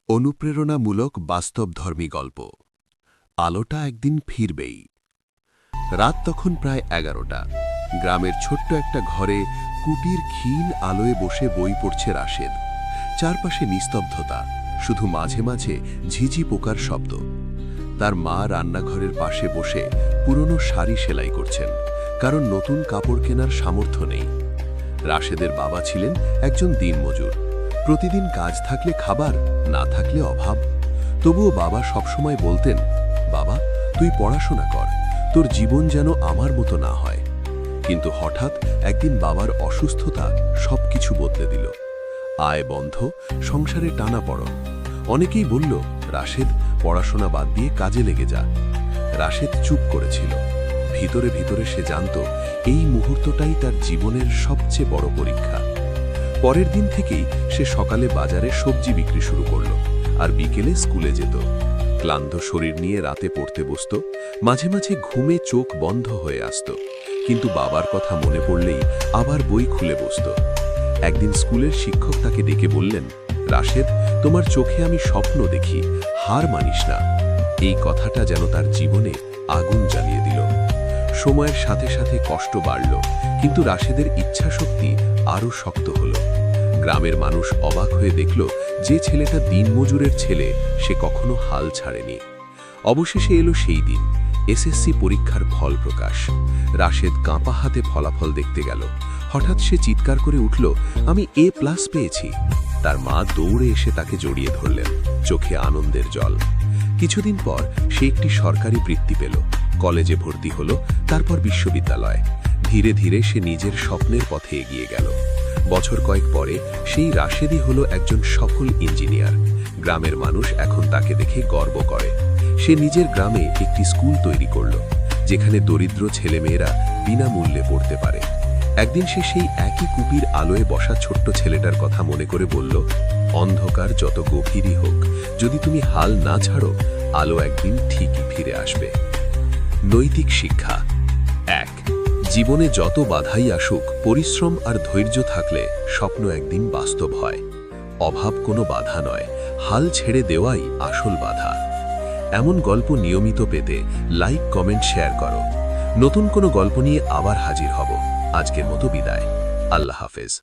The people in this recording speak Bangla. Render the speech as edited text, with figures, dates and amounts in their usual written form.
অনুপ্রেরণামূলক বাস্তবধর্মী গল্প। আলোটা একদিন ফিরবেই। রাত তখন প্রায় 11টা। গ্রামের ছোট্ট একটা ঘরে কুটির ক্ষীণ আলোয় বসে বই পড়ছে রাশেদ। চারপাশে নিস্তব্ধতা, শুধু মাঝে মাঝে ঝিঝি পোকার শব্দ। তার মা রান্নাঘরের পাশে বসে পুরনো শাড়ি সেলাই করছেন, কারণ নতুন কাপড় কেনার সামর্থ্য নেই। রাশেদের বাবা ছিলেন একজন দিনমজুর। প্রতিদিন কাজ থাকলে খাবার, না থাকলে অভাব। তবুও বাবা সবসময় বলতেন, বাবা তুই পড়াশোনা কর, তোর জীবন যেন আমার মতো না হয়। কিন্তু হঠাৎ একদিন বাবার অসুস্থতা সবকিছু বদলে দিল। আয় বন্ধ, সংসারে টানাপড়ন। অনেকেই বলল, রাশেদ পড়াশোনা বাদ দিয়ে কাজে লেগে যা। রাশেদ চুপ করেছিল। ভিতরে ভিতরে সে জানত এই মুহূর্তটাই তার জীবনের সবচেয়ে বড় পরীক্ষা। পরের দিন থেকেই সে সকালে বাজারে সবজি বিক্রি শুরু করল, আর বিকেলে স্কুলে যেত। ক্লান্ত শরীর নিয়ে রাতে পড়তে বসত, মাঝে মাঝে ঘুমে চোখ বন্ধ হয়ে আসত, কিন্তু বাবার কথা মনে পড়লেই আবার বই খুলে বসত। একদিন স্কুলের শিক্ষক তাকে ডেকে বললেন, রাশেদ তোমার চোখে আমি স্বপ্ন দেখি, হার মানিস না। এই কথাটা যেন তার জীবনে আগুন জ্বালিয়ে দিল। সময়ের সাথে সাথে কষ্ট বাড়ল, কিন্তু রাশেদের ইচ্ছাশক্তি আরও শক্ত হল। গ্রামের মানুষ অবাক হয়ে দেখল, যে ছেলেটা দিনমজুরের ছেলে, সে কখনো হাল ছাড়েনি। অবশেষে এলো সেই দিন, এসএসসি পরীক্ষার ফল প্রকাশ। রাশেদ কাঁপা হাতে ফলাফল দেখতে গেল। হঠাৎ সে চিৎকার করে উঠল, আমি A+ পেয়েছি। তার মা দৌড়ে এসে তাকে জড়িয়ে ধরলেন, চোখে আনন্দের জল। কিছুদিন পর সে একটি সরকারি বৃত্তি পেল, কলেজে ভর্তি হল, তারপর বিশ্ববিদ্যালয়। ধীরে ধীরে সে নিজের স্বপ্নের পথে এগিয়ে গেল। বছর কয়েক পরে সেই রাশেদই হলো একজন সফল ইঞ্জিনিয়ার। গ্রামের মানুষ এখন তাকে দেখে গর্ব করে। সে নিজের গ্রামে একটি স্কুল তৈরি করল, যেখানে দরিদ্র ছেলেমেয়েরা বিনামূল্যে পড়তে পারে। একদিন সে সেই একই কুপির আলোয় বসা ছোট্ট ছেলেটার কথা মনে করে বলল, অন্ধকার যত গভীরই হোক, যদি তুমি হাল না ছাড়ো, আলো একদিন ঠিকই ফিরে আসবে। নৈতিক শিক্ষা। 1. জীবনে যত বাধাই আসুক, পরিশ্রম আর ধৈর্য থাকলে স্বপ্ন একদিন বাস্তব হয়। অভাব কোনো বাধা নয়, হাল ছেড়ে দেওয়াই আসল বাধা। এমন গল্প নিয়মিত পেতে লাইক, কমেন্ট, শেয়ার করো। নতুন কোনো গল্প নিয়ে আবার হাজির হব। আজকের মতো বিদায়। আল্লাহ হাফেজ।